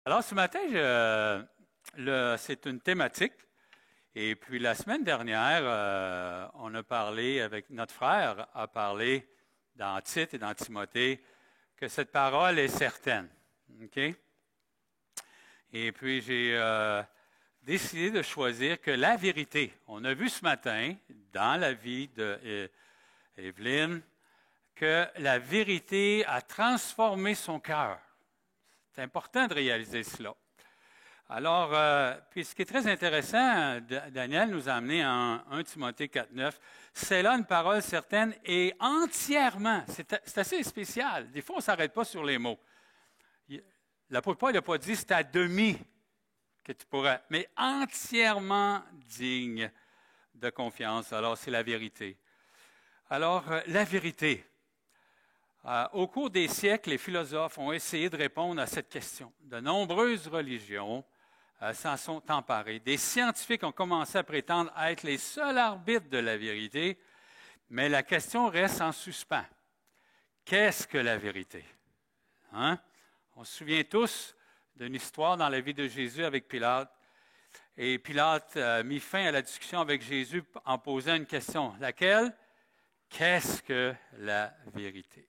Alors, ce matin, c'est une thématique. Et puis, la semaine dernière, on a parlé avec notre frère, a parlé dans Tite et dans Timothée, que cette parole est certaine. OK? Et puis, j'ai décidé de choisir que la vérité, on a vu ce matin, dans la vie d'Evelyne, que la vérité a transformé son cœur. C'est important de réaliser cela. Alors, puis ce qui est très intéressant, Daniel nous a amené en 1 Timothée 4,9, c'est là une parole certaine et entièrement, c'est assez spécial. Des fois, on ne s'arrête pas sur les mots. L'apôtre Paul n'a pas dit c'est à demi que tu pourrais, mais entièrement digne de confiance. Alors, c'est la vérité. Alors, la vérité. Au cours des siècles, les philosophes ont essayé de répondre à cette question. De nombreuses religions s'en sont emparées. Des scientifiques ont commencé à prétendre être les seuls arbitres de la vérité, mais la question reste en suspens. Qu'est-ce que la vérité? Hein? On se souvient tous d'une histoire dans la vie de Jésus avec Pilate. Et Pilate a mis fin à la discussion avec Jésus en posant une question. Laquelle? Qu'est-ce que la vérité?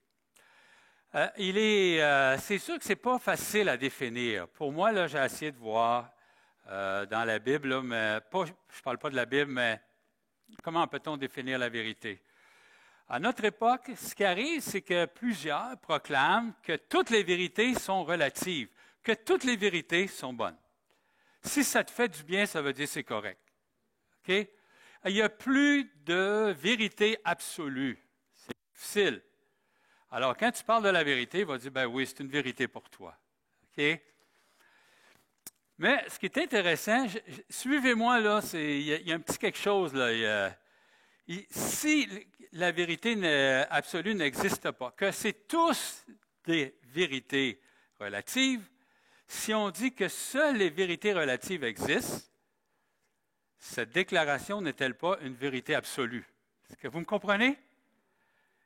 C'est sûr que c'est pas facile à définir. Pour moi, là, j'ai essayé de voir dans la Bible, là, mais pas, je parle pas de la Bible, mais comment peut-on définir la vérité? À notre époque, ce qui arrive, c'est que plusieurs proclament que toutes les vérités sont relatives, que toutes les vérités sont bonnes. Si ça te fait du bien, ça veut dire que c'est correct. OK? Il n'y a plus de vérité absolue. C'est difficile. Alors, quand tu parles de la vérité, il va dire, ben oui, c'est une vérité pour toi. OK? Mais ce qui est intéressant, suivez-moi là, il y a un petit quelque chose là. Si la vérité absolue n'existe pas, que c'est tous des vérités relatives, si on dit que seules les vérités relatives existent, cette déclaration n'est-elle pas une vérité absolue? Est-ce que vous me comprenez?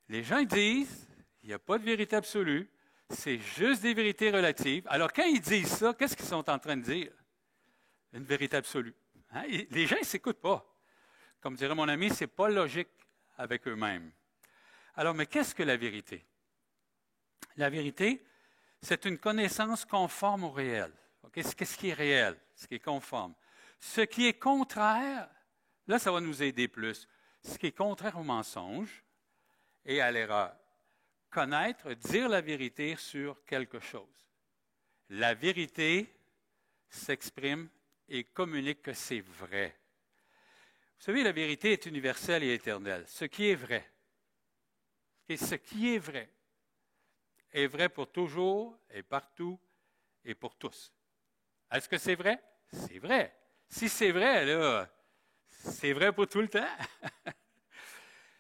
Les gens disent, il n'y a pas de vérité absolue, c'est juste des vérités relatives. Alors, quand ils disent ça, qu'est-ce qu'ils sont en train de dire? Une vérité absolue. Hein? Les gens ne s'écoutent pas. Comme dirait mon ami, ce n'est pas logique avec eux-mêmes. Alors, mais qu'est-ce que la vérité? La vérité, c'est une connaissance conforme au réel. Okay? Qu'est-ce qui est réel? Ce qui est conforme. Ce qui est contraire, là, ça va nous aider plus. Ce qui est contraire au mensonge et à l'erreur. Connaître, dire la vérité sur quelque chose. La vérité s'exprime et communique que c'est vrai. Vous savez, la vérité est universelle et éternelle. Ce qui est vrai. Et ce qui est vrai pour toujours et partout et pour tous. Est-ce que c'est vrai? C'est vrai. Si c'est vrai, là, c'est vrai pour tout le temps.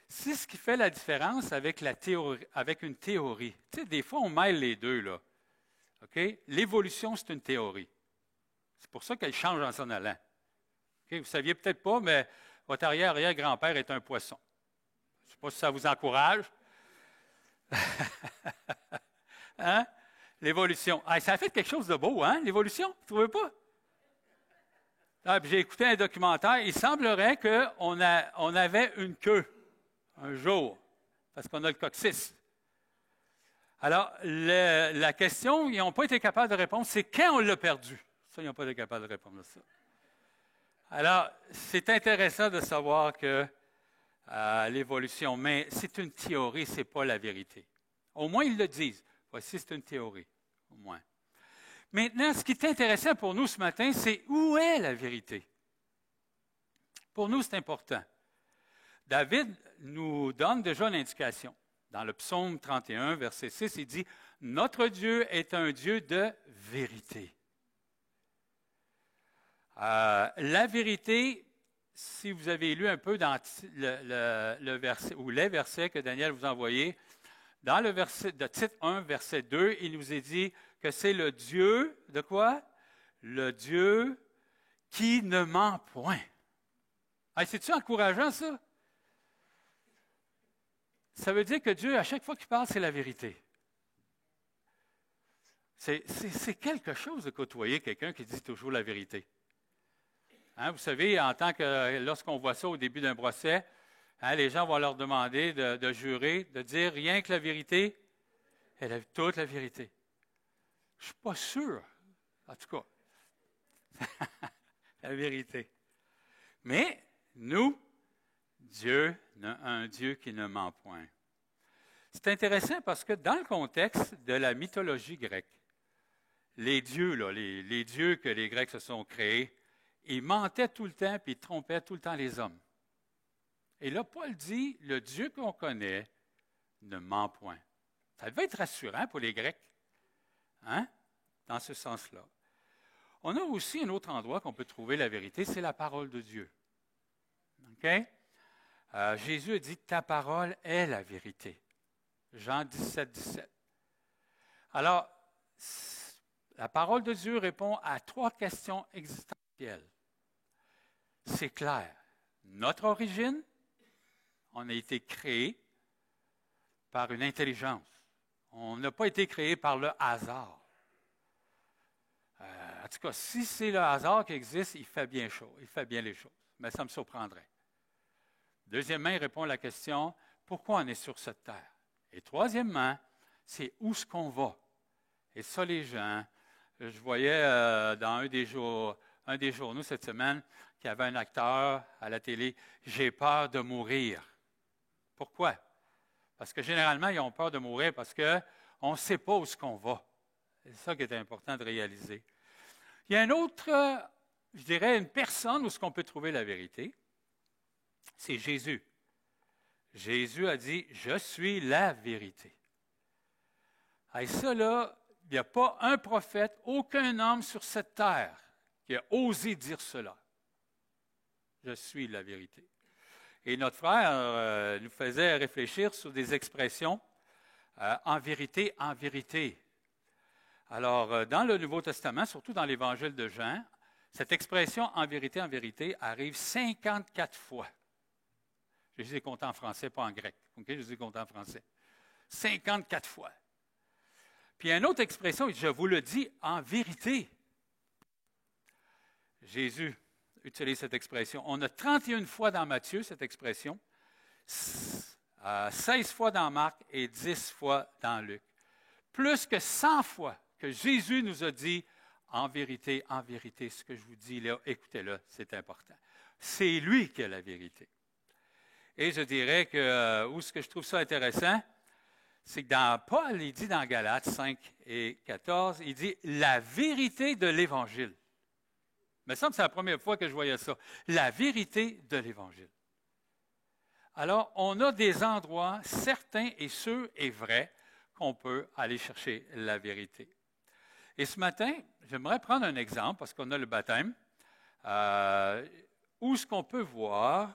C'est ce qui fait la différence avec une théorie. Tu sais, des fois, on mêle les deux, là. OK? L'évolution, c'est une théorie. C'est pour ça qu'elle change en s'en allant. OK? Vous ne saviez peut-être pas, mais votre arrière-grand-père est un poisson. Je ne sais pas si ça vous encourage. Hein? L'évolution. Ah, ça a fait quelque chose de beau, hein, l'évolution? Vous ne trouvez pas? Ah, j'ai écouté un documentaire. Il semblerait qu'on avait une queue un jour, parce qu'on a le coccyx. Alors, la question, ils n'ont pas été capables de répondre, c'est quand on l'a perdu. Ça, ils n'ont pas été capables de répondre à ça. Alors, c'est intéressant de savoir que l'évolution, mais c'est une théorie, ce n'est pas la vérité. Au moins, ils le disent. Voici, c'est une théorie, au moins. Maintenant, ce qui est intéressant pour nous ce matin, c'est où est la vérité? Pour nous, c'est important. David nous donne déjà l'indication. Dans le psaume 31, verset 6, il dit « Notre Dieu est un Dieu de vérité ». La vérité, si vous avez lu un peu dans le verset, ou les versets que Daniel vous a envoyés, dans le verset de Tite 1, verset 2, il nous est dit que c'est le Dieu, de quoi? Le Dieu qui ne ment point. C'est-tu encourageant, ça? Ça veut dire que Dieu, à chaque fois qu'il parle, c'est la vérité. C'est quelque chose de côtoyer quelqu'un qui dit toujours la vérité. Hein, vous savez, lorsqu'on voit ça au début d'un procès, hein, les gens vont leur demander de jurer, de dire rien que la vérité, toute la vérité. Je ne suis pas sûr, en tout cas, la vérité. Mais nous, Dieu, un Dieu qui ne ment point. C'est intéressant parce que dans le contexte de la mythologie grecque, les dieux, là, les dieux que les Grecs se sont créés, ils mentaient tout le temps puis ils trompaient tout le temps les hommes. Et là, Paul dit, le Dieu qu'on connaît ne ment point. Ça devait être rassurant pour les Grecs, hein, dans ce sens-là. On a aussi un autre endroit qu'on peut trouver la vérité, c'est la parole de Dieu. OK? Jésus a dit, ta parole est la vérité. Jean 17, 17. Alors, la parole de Dieu répond à 3 questions existentielles. C'est clair. Notre origine, on a été créé par une intelligence. On n'a pas été créé par le hasard. En tout cas, si c'est le hasard qui existe, il fait bien les choses. Mais ça me surprendrait. Deuxièmement, il répond à la question, pourquoi on est sur cette terre? Et troisièmement, c'est où est-ce qu'on va? Et ça, les gens, je voyais dans un des journaux cette semaine qu'il y avait un acteur à la télé, « J'ai peur de mourir ». Pourquoi? Parce que généralement, ils ont peur de mourir parce qu'on ne sait pas où est-ce qu'on va. C'est ça qui est important de réaliser. Il y a un autre, je dirais, une personne où est-ce qu'on peut trouver la vérité. C'est Jésus. Jésus a dit, « Je suis la vérité ». Et ça, là, il n'y a pas un prophète, aucun homme sur cette terre qui a osé dire cela. Je suis la vérité. Et notre frère nous faisait réfléchir sur des expressions en vérité, en vérité. Alors, dans le Nouveau Testament, surtout dans l'Évangile de Jean, cette expression en vérité, arrive 54 fois. Je les ai comptés en français, pas en grec. Okay? Je les ai comptés en français. 54 fois. Puis il y a une autre expression, je vous le dis en vérité. Jésus utilise cette expression. On a 31 fois dans Matthieu cette expression, 16 fois dans Marc et 10 fois dans Luc. Plus que 100 fois que Jésus nous a dit en vérité, ce que je vous dis là, écoutez-le, c'est important. C'est lui qui a la vérité. Et je dirais que où ce que je trouve ça intéressant, c'est que dans Paul, il dit dans Galates 5 et 14, il dit la vérité de l'Évangile. Il me semble que c'est la première fois que je voyais ça. La vérité de l'Évangile. Alors, on a des endroits certains et sûrs et vrais qu'on peut aller chercher la vérité. Et ce matin, j'aimerais prendre un exemple, parce qu'on a le baptême, où est-ce qu'on peut voir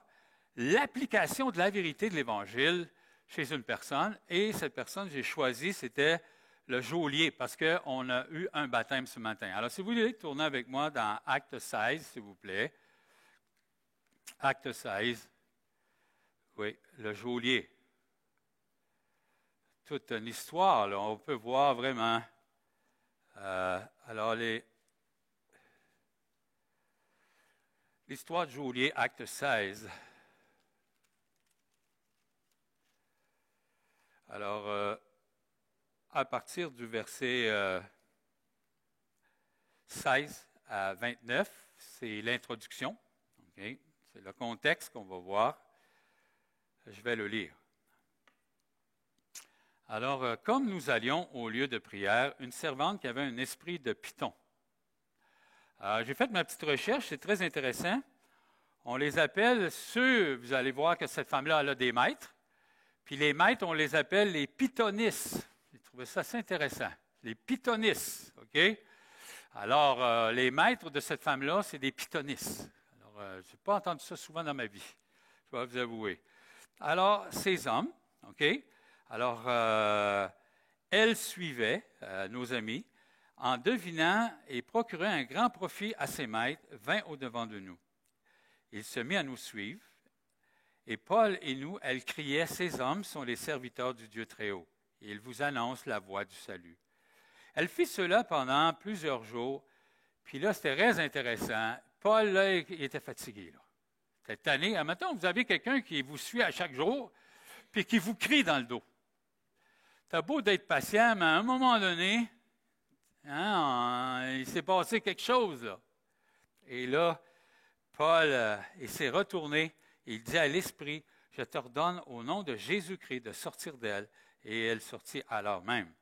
l'application de la vérité de l'Évangile chez une personne. Et cette personne, j'ai choisi, c'était le geôlier, parce qu'on a eu un baptême ce matin. Alors, si vous voulez tourner avec moi dans Acte 16, s'il vous plaît. Acte 16. Oui, le geôlier. Toute une histoire, là, on peut voir vraiment. Alors, l'histoire du geôlier, Acte 16. Alors, à partir du verset 16 à 29, c'est l'introduction. Okay? C'est le contexte qu'on va voir. Je vais le lire. Alors, comme nous allions au lieu de prière, une servante qui avait un esprit de python. J'ai fait ma petite recherche, c'est très intéressant. On les appelle vous allez voir que cette femme-là, elle a des maîtres. Puis les maîtres, on les appelle les pythonistes. J'ai trouvé ça assez intéressant. Les pythonistes, OK? Alors, les maîtres de cette femme-là, c'est des pythonistes. Alors, je n'ai pas entendu ça souvent dans ma vie, je dois vous avouer. Alors, ces hommes, OK? Alors, elle suivait nos amis en devinant et procurant un grand profit à ses maîtres, vint au-devant de nous. Il se mit à nous suivre, et Paul et nous, elle criait, ces hommes sont les serviteurs du Dieu Très-Haut, et ils vous annoncent la voie du salut. Elle fit cela pendant plusieurs jours. Puis là, c'était très intéressant. Paul, là, il était fatigué. Là. C'était tanné. Admettons, vous avez quelqu'un qui vous suit à chaque jour, puis qui vous crie dans le dos. T'as beau d'être patient, mais à un moment donné, il s'est passé quelque chose. Là. Et là, Paul, il s'est retourné. Il dit à l'esprit, « Je t'ordonne au nom de Jésus-Christ de sortir d'elle. » Et elle sortit alors même.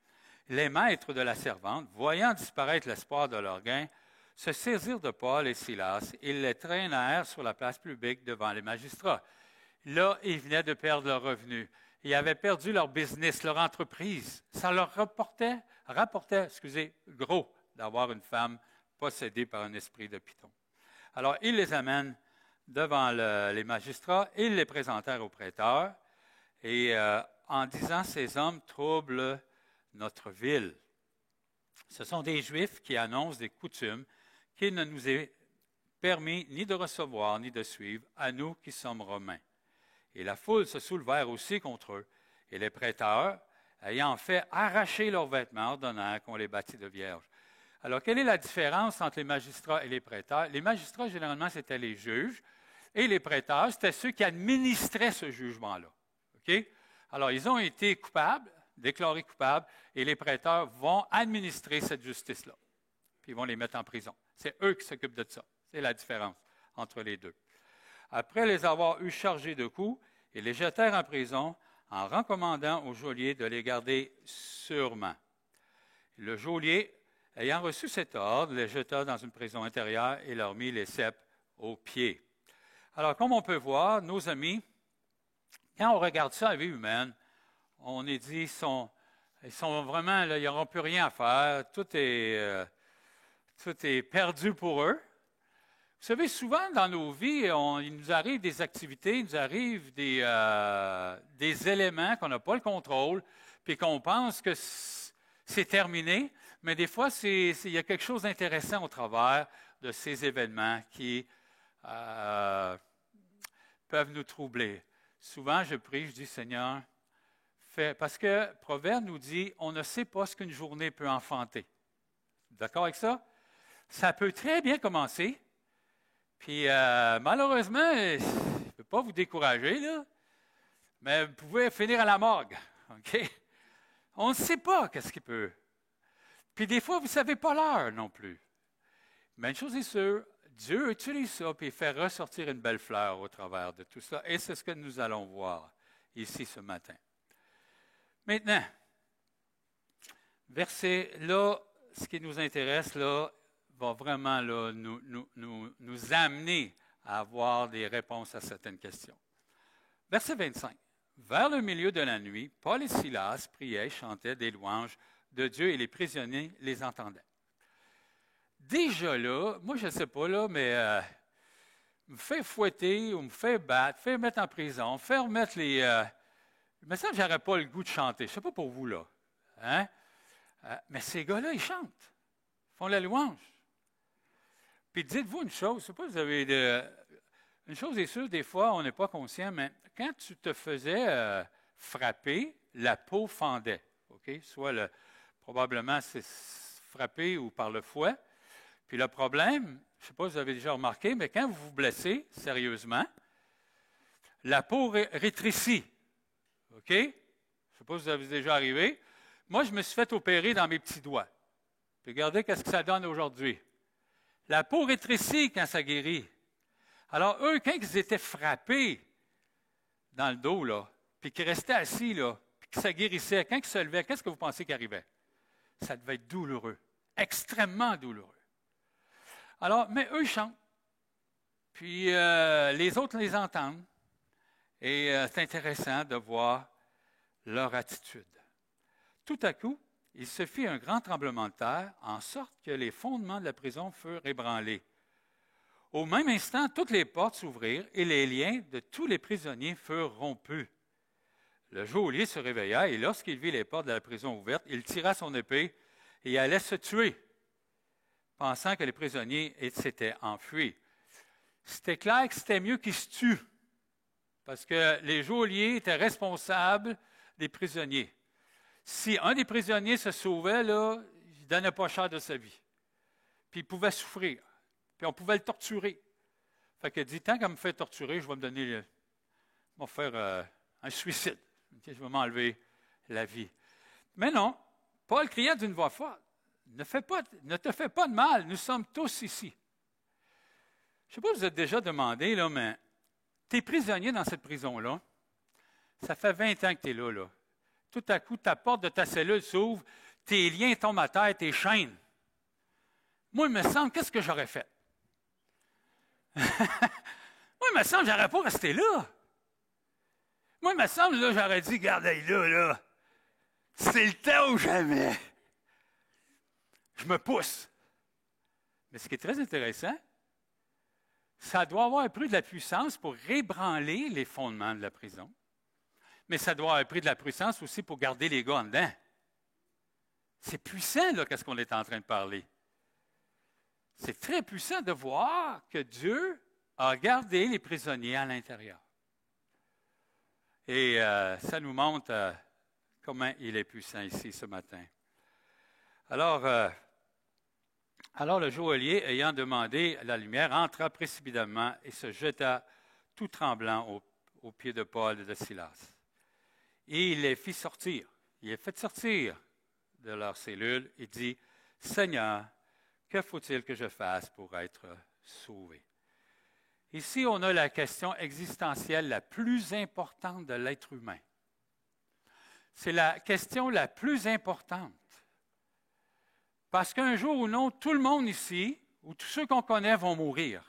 Les maîtres de la servante, voyant disparaître l'espoir de leur gain, se saisirent de Paul et Silas. Ils les traînèrent sur la place publique devant les magistrats. Là, ils venaient de perdre leur revenu. Ils avaient perdu leur business, leur entreprise. Ça leur rapportait gros d'avoir une femme possédée par un esprit de python. Alors, ils les amènent devant les magistrats, ils les présentèrent au prêteur, et en disant, ces hommes troublent notre ville. Ce sont des Juifs qui annoncent des coutumes qu'il ne nous est permis ni de recevoir ni de suivre, à nous qui sommes Romains. Et la foule se soulevèrent aussi contre eux, et les prêteurs, ayant fait arracher leurs vêtements, ordonnèrent qu'on les bâtit de vierges. Alors, quelle est la différence entre les magistrats et les prêteurs? Les magistrats, généralement, c'était les juges, et les prêteurs, c'était ceux qui administraient ce jugement-là. OK? Alors, ils ont été coupables, déclarés coupables, et les prêteurs vont administrer cette justice-là. Puis ils vont les mettre en prison. C'est eux qui s'occupent de ça. C'est la différence entre les deux. Après les avoir eu chargés de coups, ils les jetèrent en prison en recommandant au geôlier de les garder sûrement. Le geôlier, ayant reçu cet ordre, les jeta dans une prison intérieure et leur mit les ceps aux pieds. Alors, comme on peut voir, nos amis, quand on regarde ça à vie humaine, on est dit, ils sont vraiment, là, ils n'auront plus rien à faire, tout est perdu pour eux. Vous savez, souvent dans nos vies, il nous arrive des activités, il nous arrive des éléments qu'on n'a pas le contrôle, puis qu'on pense que c'est terminé, mais des fois, il y a quelque chose d'intéressant au travers de ces événements qui peuvent nous troubler. Souvent, je prie, je dis, Seigneur, parce que Proverbe nous dit, on ne sait pas ce qu'une journée peut enfanter. D'accord avec ça? Ça peut très bien commencer. Puis, malheureusement, je ne peux pas vous décourager, là, mais vous pouvez finir à la morgue. OK? On ne sait pas qu'est-ce qui peut. Puis, des fois, vous ne savez pas l'heure non plus. Mais une chose est sûre, Dieu utilise ça et fait ressortir une belle fleur au travers de tout ça. Et c'est ce que nous allons voir ici ce matin. Maintenant, verset là, ce qui nous intéresse là, va vraiment là, nous amener à avoir des réponses à certaines questions. Verset 25. Vers le milieu de la nuit, Paul et Silas priaient et chantaient des louanges de Dieu et les prisonniers les entendaient. Déjà là, moi je ne sais pas là, mais me fait fouetter ou me fait battre, me fait mettre en prison, me fait remettre les... il me semble que je n'aurais pas le goût de chanter. Je ne sais pas pour vous là. Hein? Mais ces gars-là, ils chantent. Ils font la louange. Puis dites-vous une chose, je ne sais pas si vous avez une chose est sûre, des fois, on n'est pas conscient, mais quand tu te faisais frapper, la peau fendait. Okay? Soit probablement c'est frappé ou par le fouet. Puis le problème, je ne sais pas si vous avez déjà remarqué, mais quand vous vous blessez sérieusement, la peau rétrécit. OK? Je ne sais pas si vous avez déjà arrivé. Moi, je me suis fait opérer dans mes petits doigts. Puis regardez qu'est-ce que ça donne aujourd'hui. La peau rétrécit quand ça guérit. Alors, eux, quand ils étaient frappés dans le dos, là, puis qu'ils restaient assis, là, puis que ça guérissait, quand ils se levaient, qu'est-ce que vous pensez qui arrivait? Ça devait être douloureux, extrêmement douloureux. Alors, mais eux, ils chantent. Puis les autres les entendent. Et c'est intéressant de voir leur attitude. Tout à coup, il se fit un grand tremblement de terre, en sorte que les fondements de la prison furent ébranlés. Au même instant, toutes les portes s'ouvrirent et les liens de tous les prisonniers furent rompus. Le geôlier se réveilla et lorsqu'il vit les portes de la prison ouvertes, il tira son épée et allait se tuer, pensant que les prisonniers s'étaient enfuis. C'était clair que c'était mieux qu'ils se tuent, parce que les geôliers étaient responsables des prisonniers. Si un des prisonniers se sauvait, là, donnait pas cher de sa vie. Puis il pouvait souffrir. Puis on pouvait le torturer. Fait qu'il dit, tant qu'à me faire torturer, je vais me donner, je vais faire un suicide. Okay, je vais m'enlever la vie. Mais non, Paul criait d'une voix forte, ne te fais pas de mal, nous sommes tous ici. Je ne sais pas si vous êtes déjà demandé, là, mais tu es prisonnier dans cette prison-là. Ça fait 20 ans que tu es là, là. Tout à coup, ta porte de ta cellule s'ouvre, tes liens tombent à terre, tes chaînes. Moi, il me semble, qu'est-ce que j'aurais fait? Moi, il me semble, j'aurais pas resté là. Moi, il me semble, là, j'aurais dit, regardez là, c'est le temps ou jamais. Je me pousse. Mais ce qui est très intéressant, ça doit avoir pris de la puissance pour ébranler les fondements de la prison. Mais ça doit avoir pris de la puissance aussi pour garder les gars en dedans. C'est puissant, là, qu'est-ce qu'on est en train de parler. C'est très puissant de voir que Dieu a gardé les prisonniers à l'intérieur. Et ça nous montre comment il est puissant ici ce matin. Alors le joaillier, ayant demandé la lumière, entra précipitamment et se jeta tout tremblant aux pieds de Paul et de Silas. Et il les fit sortir. Il les fait sortir de leur cellule et dit, « Seigneur, que faut-il que je fasse pour être sauvé? » Ici, on a la question existentielle la plus importante de l'être humain. C'est la question la plus importante. Parce qu'un jour ou non, tout le monde ici, ou tous ceux qu'on connaît, vont mourir.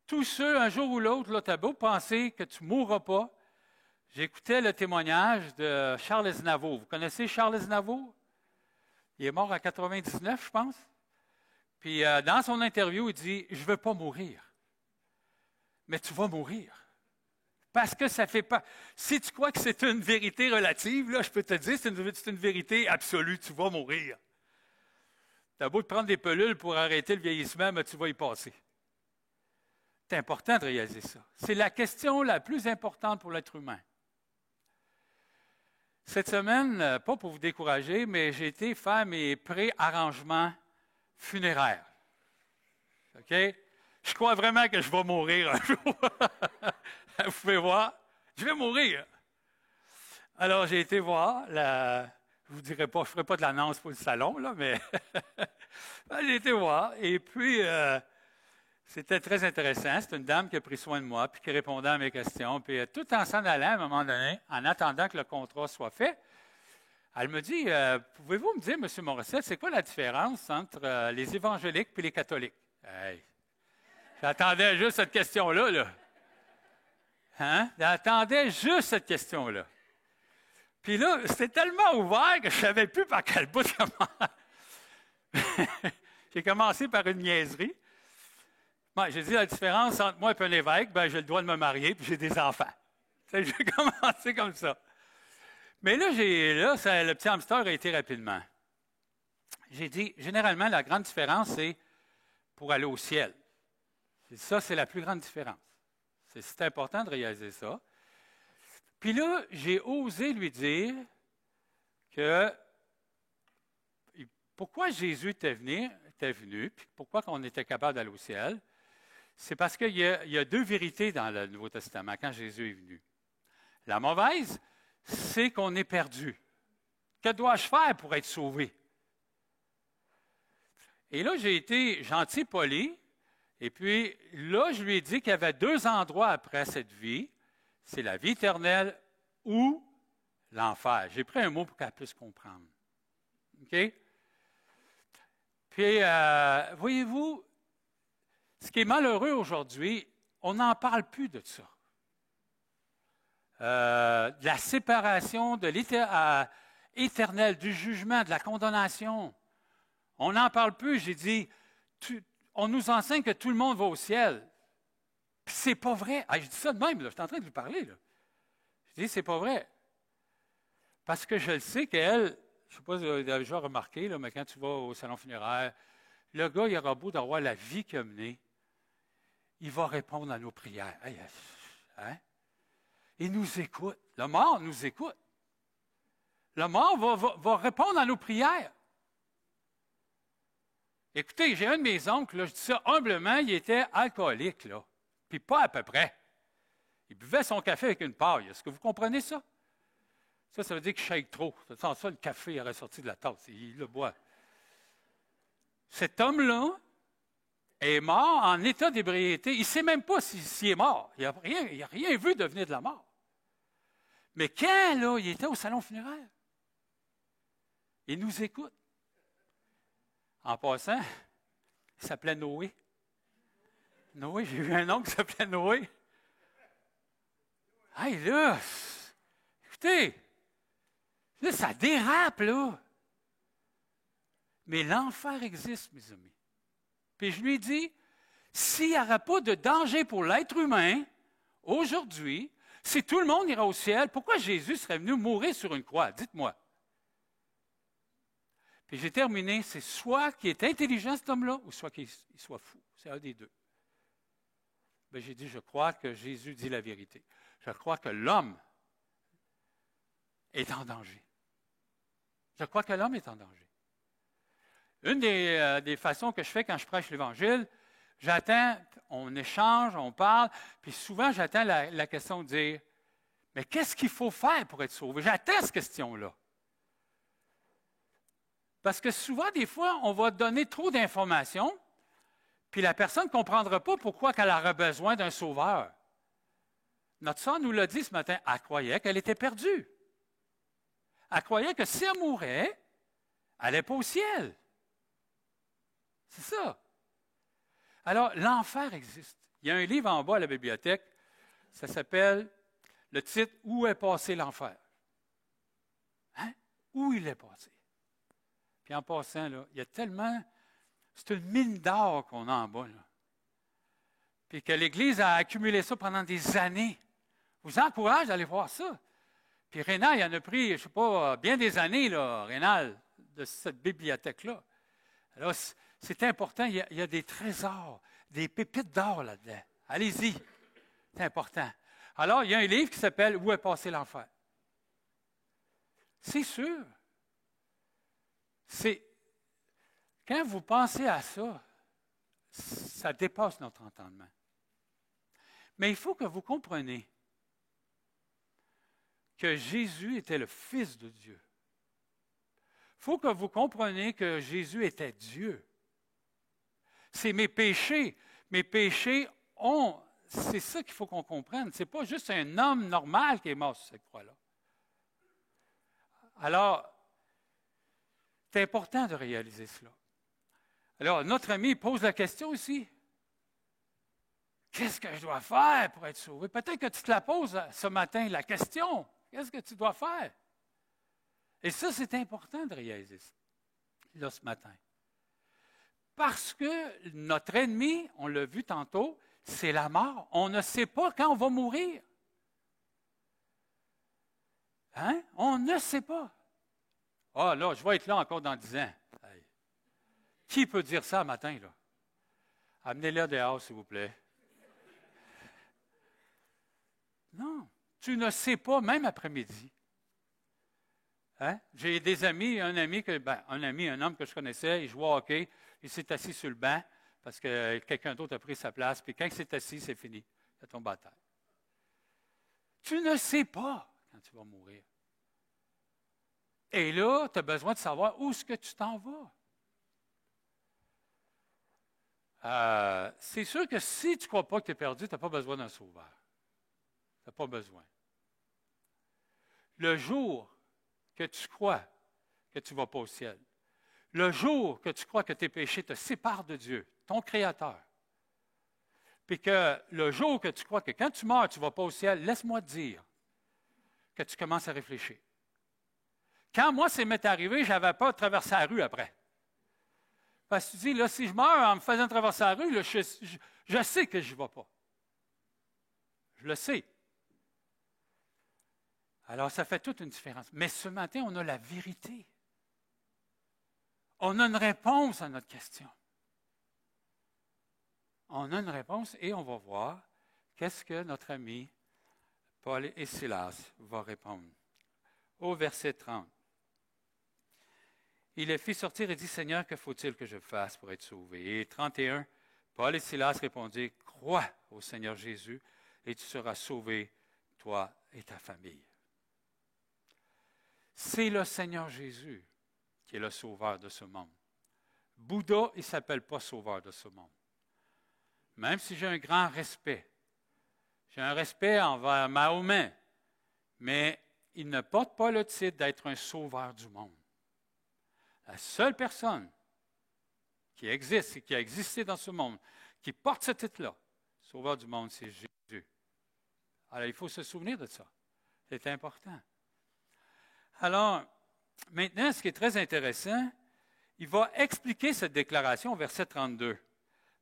Tous ceux, un jour ou l'autre, là, tu as beau penser que tu ne mourras pas. J'écoutais le témoignage de Charles Aznavour. Vous connaissez Charles Aznavour? Il est mort à 99, je pense. Puis dans son interview, il dit, « Je ne veux pas mourir. » Mais tu vas mourir. Parce que ça fait pas. Si tu crois que c'est une vérité relative, là, je peux te dire, c'est une vérité absolue, tu vas mourir. Tu as beau te prendre des pilules pour arrêter le vieillissement, mais tu vas y passer. C'est important de réaliser ça. C'est la question la plus importante pour l'être humain. Cette semaine, pas pour vous décourager, mais j'ai été faire mes pré-arrangements funéraires. OK? Je crois vraiment que je vais mourir un jour. Vous pouvez voir, je vais mourir. Alors, j'ai été voir, je ne vous dirai pas, je ne ferai pas de l'annonce pour le salon, là, mais j'ai été voir. Et puis, c'était très intéressant. C'est une dame qui a pris soin de moi, puis qui répondait à mes questions. Puis, tout en s'en allant, à un moment donné, en attendant que le contrat soit fait, elle me dit, pouvez-vous me dire, M. Morissette, c'est quoi la différence entre les évangéliques et les catholiques? Hey. J'attendais juste cette question-là, là. Hein? J'attendais juste cette question-là. Puis là, c'était tellement ouvert que je ne savais plus par quel bout commencer. J'ai commencé par une niaiserie. Bon, j'ai dit la différence entre moi et un évêque, ben, j'ai le droit de me marier puis j'ai des enfants. J'ai commencé comme ça. Mais là, le petit hamster a été rapidement. J'ai dit, généralement, la grande différence, c'est pour aller au ciel. Ça, c'est la plus grande différence. C'est important de réaliser ça. Puis là, j'ai osé lui dire que pourquoi Jésus était venu, puis pourquoi on était capable d'aller au ciel, c'est parce qu'il y a deux vérités dans le Nouveau Testament quand Jésus est venu. La mauvaise, c'est qu'on est perdu. Que dois-je faire pour être sauvé? Et là, j'ai été gentil, poli, et puis là, je lui ai dit qu'il y avait deux endroits après cette vie. C'est la vie éternelle ou l'enfer. J'ai pris un mot pour qu'elle puisse comprendre. OK? Puis, voyez-vous, ce qui est malheureux aujourd'hui, on n'en parle plus de ça. De la séparation de l'éternel, du jugement, de la condamnation. On n'en parle plus. J'ai dit, on nous enseigne que tout le monde va au ciel. Puis c'est pas vrai. Ah, je dis ça de même, là. Je suis en train de lui parler. Là. Je dis, c'est pas vrai. Parce que je le sais qu'elle, je ne sais pas si vous avez déjà remarqué, là, mais quand tu vas au salon funéraire, le gars, il aura beau d'avoir la vie qu'il a menée, il va répondre à nos prières. Hein? Il nous écoute. Le mort nous écoute. Le mort va répondre à nos prières. Écoutez, j'ai un de mes oncles, là, je dis ça humblement, il était alcoolique, là. Puis pas à peu près. Il buvait son café avec une paille. Est-ce que vous comprenez ça? Ça veut dire qu'il shake trop. Sans ça, le café aurait sorti de la tasse. Il le boit. Cet homme-là est mort en état d'ébriété. Il ne sait même pas s'il est mort. Il n'a rien vu de venir de la mort. Mais quand, là, il était au salon funéraire, il nous écoute. En passant, il s'appelait Noé. Noé, j'ai eu un oncle qui s'appelait Noé. Hey, là, écoutez, là, ça dérape, là. Mais l'enfer existe, mes amis. Puis je lui ai dit, s'il n'y aura pas de danger pour l'être humain, aujourd'hui, si tout le monde ira au ciel, pourquoi Jésus serait venu mourir sur une croix? Dites-moi. Puis j'ai terminé, c'est soit qu'il est intelligent, cet homme-là, ou soit qu'il soit fou. C'est un des deux. Bien, j'ai dit, je crois que Jésus dit la vérité. Je crois que l'homme est en danger. Je crois que l'homme est en danger. Une des façons que je fais quand je prêche l'Évangile, j'attends, on échange, on parle, puis souvent j'attends la question de dire, mais qu'est-ce qu'il faut faire pour être sauvé? J'attends cette question-là. Parce que souvent, des fois, on va donner trop d'informations, puis la personne ne comprendra pas pourquoi elle aurait besoin d'un sauveur. Notre sœur nous l'a dit ce matin, elle croyait qu'elle était perdue. Elle croyait que si elle mourait, elle n'allait pas au ciel. C'est ça. Alors, l'enfer existe. Il y a un livre en bas à la bibliothèque, ça s'appelle, le titre, « Où est passé l'enfer? » Hein? Où il est passé? Puis en passant, là, il y a tellement, c'est une mine d'or qu'on a en bas, là. Puis que l'Église a accumulé ça pendant des années. Je vous encourage d'aller voir ça. Puis Rénal, il en a pris, je ne sais pas, bien des années, là, Rénal, de cette bibliothèque-là. Alors, c'est important, il y a des trésors, des pépites d'or là-dedans. Allez-y, c'est important. Alors, il y a un livre qui s'appelle « Où est passé l'enfer? » C'est sûr. Quand vous pensez à ça, ça dépasse notre entendement. Mais il faut que vous compreniez que Jésus était le Fils de Dieu. Il faut que vous compreniez que Jésus était Dieu. C'est mes péchés. Mes péchés ont... C'est ça qu'il faut qu'on comprenne. Ce n'est pas juste un homme normal qui est mort sur cette croix-là. Alors, c'est important de réaliser cela. Alors, notre ami pose la question aussi. Qu'est-ce que je dois faire pour être sauvé? Peut-être que tu te la poses ce matin, la question. Qu'est-ce que tu dois faire? Et ça, c'est important de réaliser ça, là, ce matin. Parce que notre ennemi, on l'a vu tantôt, c'est la mort. On ne sait pas quand on va mourir. Hein? On ne sait pas. Ah, là, je vais être là encore dans 10 ans. Hey. Qui peut dire ça matin, là? Amenez-le dehors, s'il vous plaît. Non, tu ne sais pas, même après-midi. Hein? J'ai des amis, un homme que je connaissais, il jouait au hockey, il s'est assis sur le banc parce que quelqu'un d'autre a pris sa place, puis quand il s'est assis, c'est fini. Il tombe à terre. Tu ne sais pas quand tu vas mourir. Et là, tu as besoin de savoir où est-ce que tu t'en vas. C'est sûr que si tu ne crois pas que tu es perdu, tu n'as pas besoin d'un sauveur. Tu n'as pas besoin. Le jour que tu crois que tu ne vas pas au ciel, le jour que tu crois que tes péchés te séparent de Dieu, ton Créateur, puis que le jour que tu crois que quand tu meurs, tu ne vas pas au ciel, laisse-moi te dire que tu commences à réfléchir. Quand moi, ça m'est arrivé, je n'avais pas traversé la rue après. Parce que tu dis, là, si je meurs en me faisant traverser la rue, là, je sais que je n'y vais pas. Je le sais. Alors, ça fait toute une différence. Mais ce matin, on a la vérité. On a une réponse à notre question. On a une réponse et on va voir qu'est-ce que notre ami Paul et Silas vont répondre. Au verset 30. il les fit sortir et dit, Seigneur, que faut-il que je fasse pour être sauvé? Et 31, Paul et Silas répondirent, crois au Seigneur Jésus et tu seras sauvé, toi et ta famille. C'est le Seigneur Jésus qui est le sauveur de ce monde. Bouddha, il ne s'appelle pas sauveur de ce monde. Même si j'ai un grand respect. J'ai un respect envers Mahomet, mais il ne porte pas le titre d'être un sauveur du monde. La seule personne qui existe et qui a existé dans ce monde, qui porte ce titre-là, sauveur du monde, c'est Jésus. Alors, il faut se souvenir de ça. C'est important. Alors, maintenant, ce qui est très intéressant, il va expliquer cette déclaration au verset 32.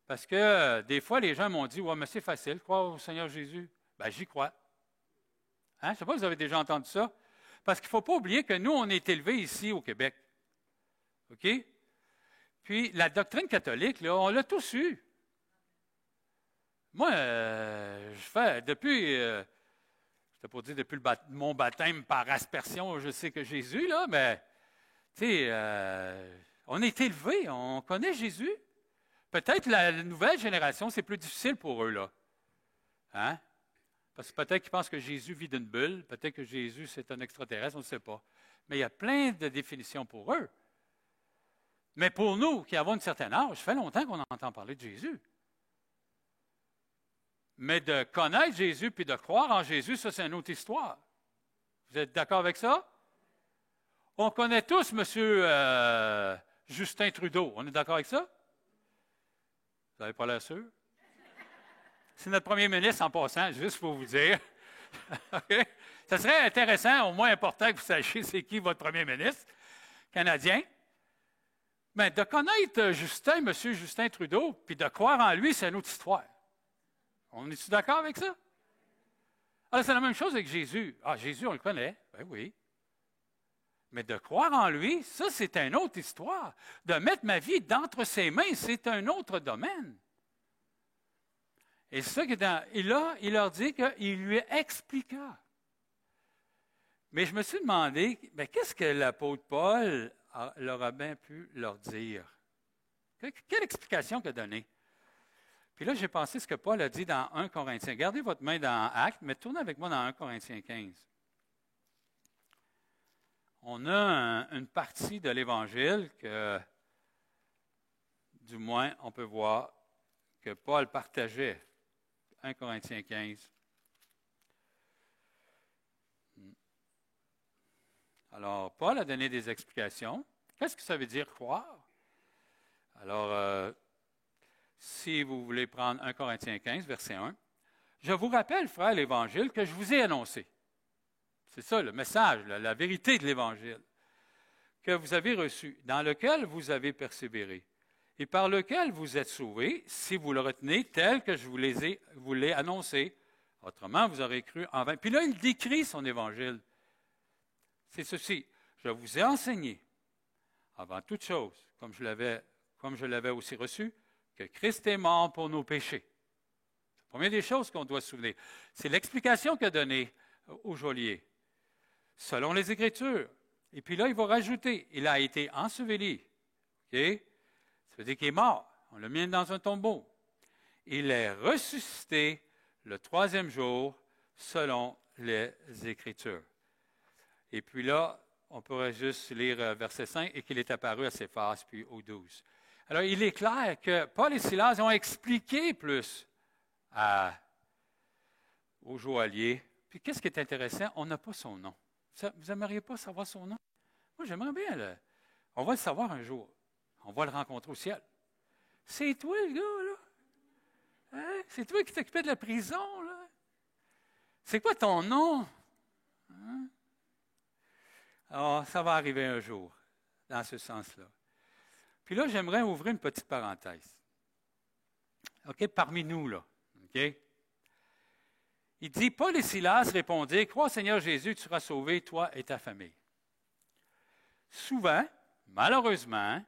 Parce que des fois, les gens m'ont dit, « Ouais, mais c'est facile, croire au Seigneur Jésus. » Bien, j'y crois. Hein? Je ne sais pas si vous avez déjà entendu ça. Parce qu'il ne faut pas oublier que nous, on est élevés ici au Québec. OK? Puis, la doctrine catholique, là, on l'a tous eu. Moi, je fais, depuis, je ne sais pas dire depuis mon baptême par aspersion, je sais que Jésus, là, mais, tu sais, on est élevés, on connaît Jésus. Peut-être la nouvelle génération, c'est plus difficile pour eux, là. Hein? Parce que peut-être qu'ils pensent que Jésus vit d'une bulle, peut-être que Jésus, c'est un extraterrestre, on ne sait pas. Mais il y a plein de définitions pour eux. Mais pour nous, qui avons un certain âge, ça fait longtemps qu'on entend parler de Jésus. Mais de connaître Jésus puis de croire en Jésus, ça, c'est une autre histoire. Vous êtes d'accord avec ça? On connaît tous M. Justin Trudeau. On est d'accord avec ça? Vous n'avez pas l'air sûr? C'est notre premier ministre en passant, juste pour vous dire. Okay? Ça serait intéressant, au moins important que vous sachiez c'est qui votre premier ministre canadien. Mais de connaître Justin, M. Justin Trudeau, puis de croire en lui, c'est une autre histoire. On est-tu d'accord avec ça? Alors, c'est la même chose avec Jésus. Ah, Jésus, on le connaît. Ben oui. Mais de croire en lui, ça, c'est une autre histoire. De mettre ma vie d'entre ses mains, c'est un autre domaine. Et c'est ça et là, il leur dit qu'il lui expliqua. Mais je me suis demandé, mais qu'est-ce que l'apôtre Paul leur a bien pu leur dire? Quelle explication qu'il a donnée? Puis là, j'ai pensé ce que Paul a dit dans 1 Corinthiens. Gardez votre main dans Actes, mais tournez avec moi dans 1 Corinthiens 15. On a une partie de l'Évangile que, du moins, on peut voir que Paul partageait. 1 Corinthiens 15. Alors, Paul a donné des explications. Qu'est-ce que ça veut dire croire? Alors, si vous voulez prendre 1 Corinthiens 15, verset 1, « Je vous rappelle, frères, l'Évangile que je vous ai annoncé. » C'est ça le message, la vérité de l'Évangile que vous avez reçu, dans lequel vous avez persévéré, et par lequel vous êtes sauvés, si vous le retenez tel que je vous l'ai annoncé. Autrement, vous aurez cru en vain. Puis là, il décrit son Évangile. C'est ceci. Je vous ai enseigné, avant toute chose, comme je l'avais aussi reçu, que Christ est mort pour nos péchés. C'est la première des choses qu'on doit se souvenir. C'est l'explication qu'a donnée au geôlier, selon les Écritures. Et puis là, il va rajouter, il a été enseveli. OK? Ça veut dire qu'il est mort. On l'a mis dans un tombeau. Il est ressuscité le troisième jour, selon les Écritures. Et puis là, on pourrait juste lire verset 5, et qu'il est apparu à Céphas, puis au 12. Alors, il est clair que Paul et Silas ont expliqué plus au joaillier. Puis, qu'est-ce qui est intéressant? On n'a pas son nom. Vous n'aimeriez pas savoir son nom? Moi, j'aimerais bien. On va le savoir un jour. On va le rencontrer au ciel. C'est toi, le gars, là? Hein? C'est toi qui t'occupais de la prison, là? C'est quoi ton nom? Hein? Alors, ça va arriver un jour, dans ce sens-là. Puis là, j'aimerais ouvrir une petite parenthèse. OK? Parmi nous, là. OK? Il dit, Paul et Silas répondirent, « Crois au Seigneur Jésus, tu seras sauvé, toi et ta famille. » Souvent, malheureusement,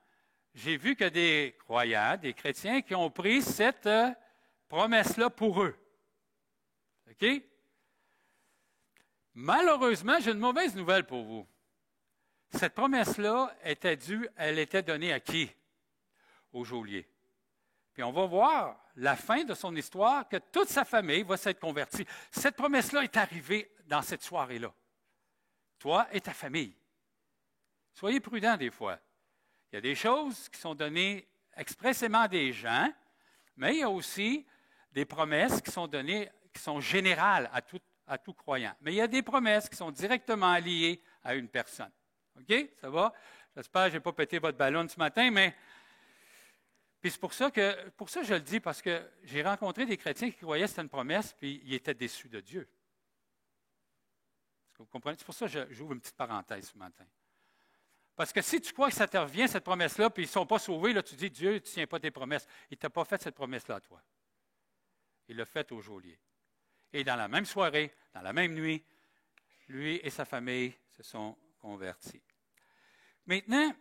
j'ai vu que des croyants, des chrétiens qui ont pris cette promesse-là pour eux. OK? Malheureusement, j'ai une mauvaise nouvelle pour vous. Cette promesse-là elle était donnée à qui? Au geôlier. Puis on va voir la fin de son histoire, que toute sa famille va s'être convertie. Cette promesse-là est arrivée dans cette soirée-là. Toi et ta famille. Soyez prudents des fois. Il y a des choses qui sont données expressément à des gens, mais il y a aussi des promesses qui sont données, qui sont générales à tout croyant. Mais il y a des promesses qui sont directement liées à une personne. OK? Ça va? J'espère que je n'ai pas pété votre ballon ce matin, mais... Puis c'est pour ça que je le dis, parce que j'ai rencontré des chrétiens qui croyaient que c'était une promesse, puis ils étaient déçus de Dieu. Est-ce que vous comprenez? C'est pour ça que j'ouvre une petite parenthèse ce matin. Parce que si tu crois que ça te revient, cette promesse-là, puis ils ne sont pas sauvés, là, tu dis, Dieu, tu ne tiens pas tes promesses. Il ne t'a pas fait cette promesse-là à toi. Il l'a faite au geôlier. Et dans la même soirée, dans la même nuit, lui et sa famille se sont convertis. Maintenant,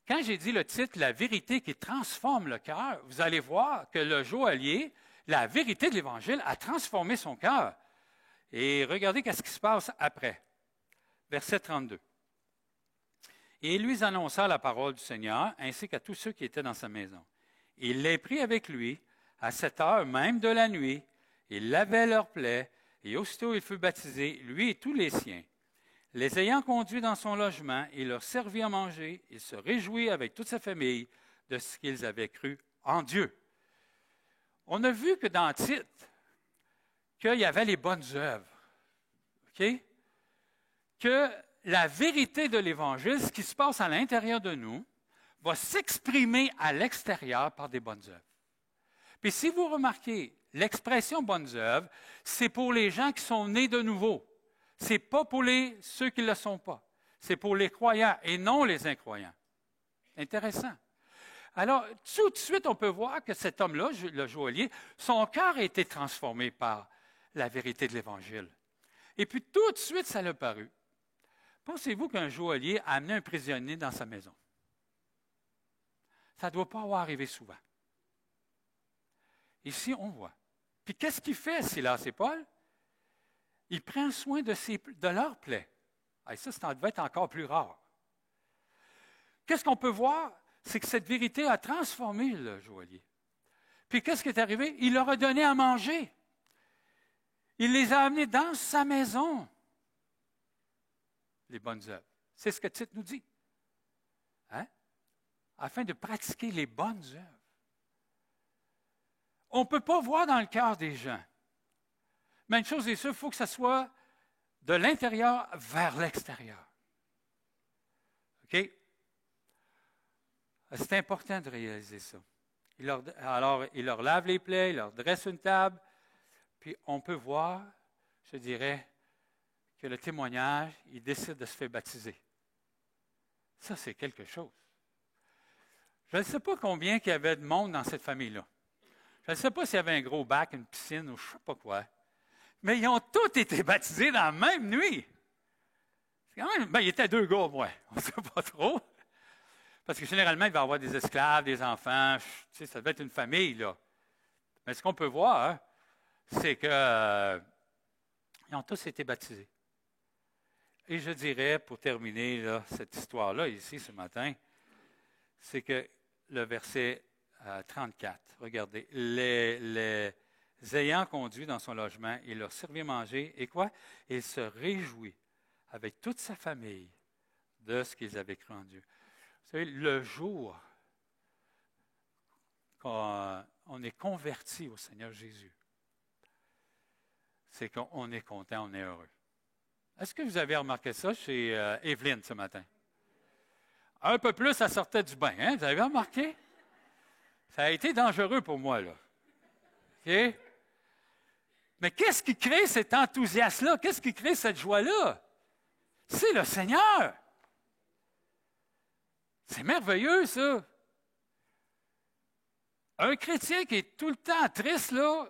quand j'ai dit le titre « La vérité qui transforme le cœur », vous allez voir que le joaillier, la vérité de l'Évangile, a transformé son cœur. Et regardez ce qui se passe après. Verset 32. « Et il lui annonça la parole du Seigneur, ainsi qu'à tous ceux qui étaient dans sa maison. Il les prit avec lui, à cette heure même de la nuit, il lavait leurs plaies, et aussitôt il fut baptisé, lui et tous les siens. Les ayant conduits dans son logement, il leur servit à manger, il se réjouit avec toute sa famille de ce qu'ils avaient cru en Dieu. » On a vu que dans Tite, qu'il y avait les bonnes œuvres. OK? Que la vérité de l'Évangile, ce qui se passe à l'intérieur de nous, va s'exprimer à l'extérieur par des bonnes œuvres. Puis si vous remarquez, l'expression bonnes œuvres, c'est pour les gens qui sont nés de nouveau. Ce n'est pas pour ceux qui ne le sont pas. C'est pour les croyants et non les incroyants. Intéressant. Alors, tout de suite, on peut voir que cet homme-là, le joaillier, son cœur a été transformé par la vérité de l'Évangile. Et puis, tout de suite, ça l'a paru. Pensez-vous qu'un joaillier a amené un prisonnier dans sa maison? Ça ne doit pas avoir arrivé souvent. Ici, on voit. Puis, qu'est-ce qu'il fait, Silas et Paul? Il prend soin de leurs plaies. Et ça devait être encore plus rare. Qu'est-ce qu'on peut voir? C'est que cette vérité a transformé le joaillier. Puis qu'est-ce qui est arrivé? Il leur a donné à manger. Il les a amenés dans sa maison. Les bonnes œuvres. C'est ce que Tite nous dit. Hein? Afin de pratiquer les bonnes œuvres. On ne peut pas voir dans le cœur des gens. Mais une chose est sûre, il faut que ça soit de l'intérieur vers l'extérieur. OK? C'est important de réaliser ça. Alors, il leur lave les plaies, il leur dresse une table, puis on peut voir, je dirais, que le témoignage, il décide de se faire baptiser. Ça, c'est quelque chose. Je ne sais pas combien il y avait de monde dans cette famille-là. Je ne sais pas s'il y avait un gros bac, une piscine ou je ne sais pas quoi. Mais ils ont tous été baptisés dans la même nuit. C'est quand même, il était 2 gars au moins. On ne sait pas trop. Parce que généralement, il va y avoir des esclaves, des enfants. Tu sais, ça devait être une famille, là. Mais ce qu'on peut voir, hein, c'est qu'ils ont tous été baptisés. Et je dirais, pour terminer là, cette histoire-là, ici, ce matin, c'est que le verset 34, regardez, les ayant conduits dans son logement, il leur servit à manger, et quoi? Il se réjouit avec toute sa famille de ce qu'ils avaient cru en Dieu. Vous savez, le jour qu'on est converti au Seigneur Jésus, c'est qu'on est content, on est heureux. Est-ce que vous avez remarqué ça chez Evelyne ce matin? Un peu plus, ça sortait du bain, hein? Vous avez remarqué? Ça a été dangereux pour moi, là. OK? Mais qu'est-ce qui crée cet enthousiasme-là? Qu'est-ce qui crée cette joie-là? C'est le Seigneur. C'est merveilleux, ça. Un chrétien qui est tout le temps triste, là,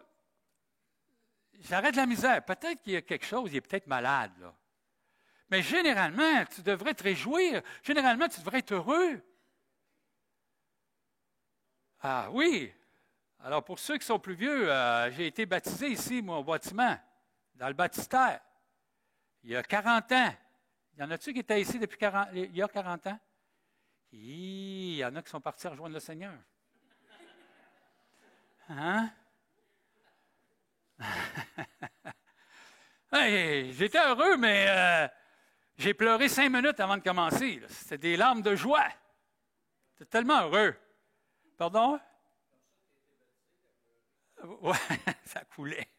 j'arrête la misère. Peut-être qu'il y a quelque chose, il est peut-être malade, là. Mais généralement, tu devrais te réjouir. Généralement, tu devrais être heureux. Ah oui. Alors, pour ceux qui sont plus vieux, j'ai été baptisé ici, moi, au bâtiment, dans le baptistère, il y a 40 ans. Y en a-tu qui étaient ici depuis 40, il y a 40 ans? Il y en a qui sont partis rejoindre le Seigneur. Hein? Hey, j'étais heureux, mais j'ai pleuré 5 minutes avant de commencer. C'était des larmes de joie. J'étais tellement heureux. Pardon? Oui, ça coulait.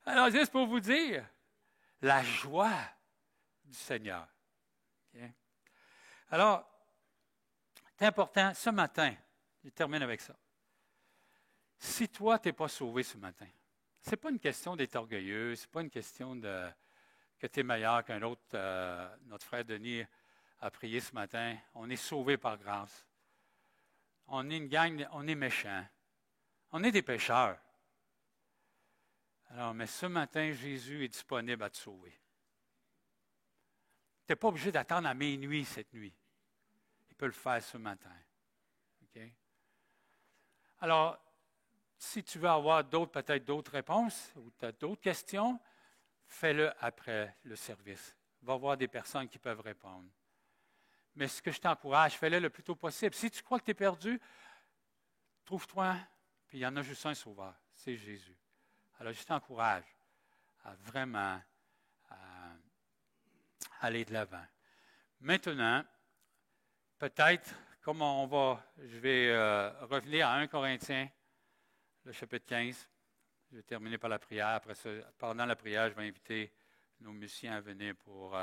Alors, juste pour vous dire, la joie du Seigneur. Okay? Alors, c'est important, ce matin, je termine avec ça. Si toi, tu n'es pas sauvé ce matin, ce n'est pas une question d'être orgueilleux, ce n'est pas une question que tu es meilleur qu'un autre. Notre frère Denis a prié ce matin. On est sauvé par grâce. On est une gang, on est méchants. On est des pécheurs. Alors, mais ce matin, Jésus est disponible à te sauver. Tu n'es pas obligé d'attendre à minuit cette nuit. Il peut le faire ce matin. Okay? Alors, si tu veux avoir peut-être d'autres réponses ou tu as d'autres questions, fais-le après le service. Va voir des personnes qui peuvent répondre. Mais ce que je t'encourage, fais-le le plus tôt possible. Si tu crois que tu es perdu, trouve-toi, puis il y en a juste un sauveur, c'est Jésus. Alors, je t'encourage à vraiment aller de l'avant. Maintenant, peut-être, je vais revenir à 1 Corinthiens, le chapitre 15. Je vais terminer par la prière. Après ça, pendant la prière, je vais inviter nos musiciens à venir pour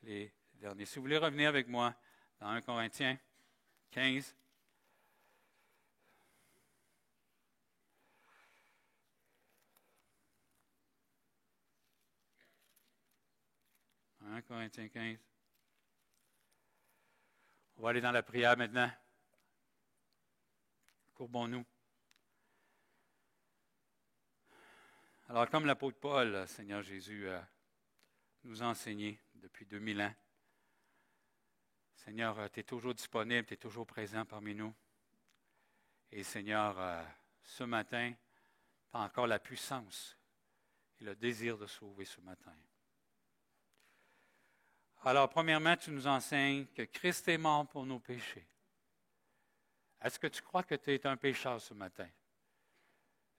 les derniers. Si vous voulez revenir avec moi dans 1 Corinthiens 15. « 1 Corinthiens 15. On va aller dans la prière maintenant. Courbons-nous. Alors, comme l'apôtre Paul, Seigneur Jésus, nous a enseigné depuis 2000 ans, Seigneur, tu es toujours disponible, tu es toujours présent parmi nous. Et Seigneur, ce matin, tu as encore la puissance et le désir de sauver ce matin. Alors, premièrement, tu nous enseignes que Christ est mort pour nos péchés. Est-ce que tu crois que tu es un pécheur ce matin?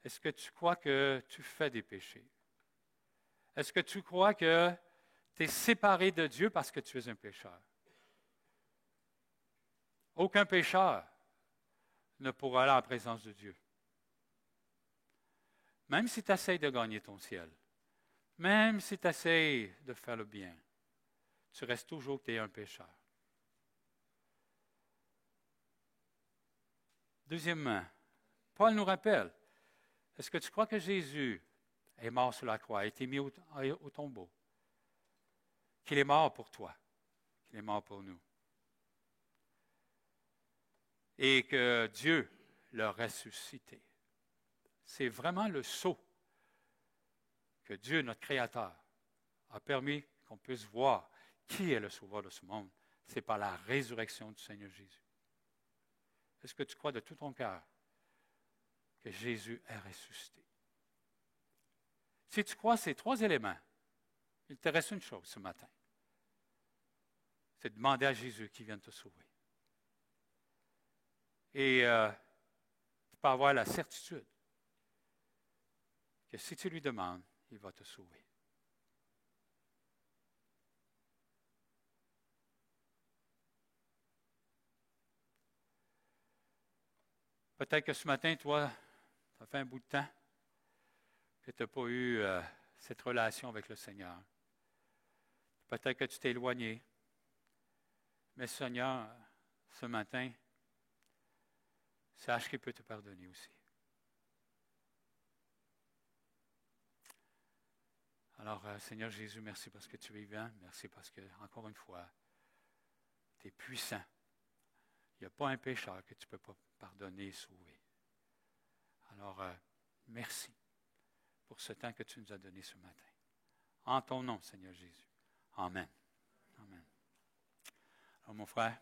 Est-ce que tu crois que tu fais des péchés? Est-ce que tu crois que tu es séparé de Dieu parce que tu es un pécheur? Aucun pécheur ne pourra aller en présence de Dieu. Même si tu essaies de gagner ton ciel, même si tu essaies de faire le bien, tu restes toujours que tu es un pécheur. Deuxièmement, Paul nous rappelle, est-ce que tu crois que Jésus est mort sur la croix, a été mis au tombeau, qu'il est mort pour toi, qu'il est mort pour nous, et que Dieu l'a ressuscité? C'est vraiment le sceau que Dieu, notre Créateur, a permis qu'on puisse voir qui est le sauveur de ce monde. C'est par la résurrection du Seigneur Jésus. Est-ce que tu crois de tout ton cœur que Jésus est ressuscité? Si tu crois ces 3 éléments, il te reste une chose ce matin. C'est de demander à Jésus qui vienne te sauver. Et tu peux avoir la certitude que si tu lui demandes, il va te sauver. Peut-être que ce matin, toi, ça fait un bout de temps que tu n'as pas eu cette relation avec le Seigneur. Peut-être que tu t'es éloigné. Mais Seigneur, ce matin, sache qu'il peut te pardonner aussi. Alors, Seigneur Jésus, merci parce que tu es vivant. Merci parce que, encore une fois, tu es puissant. Il n'y a pas un pécheur que tu ne peux pas pardonner et sauver. Alors, merci pour ce temps que tu nous as donné ce matin. En ton nom, Seigneur Jésus. Amen. Amen. Alors, mon frère,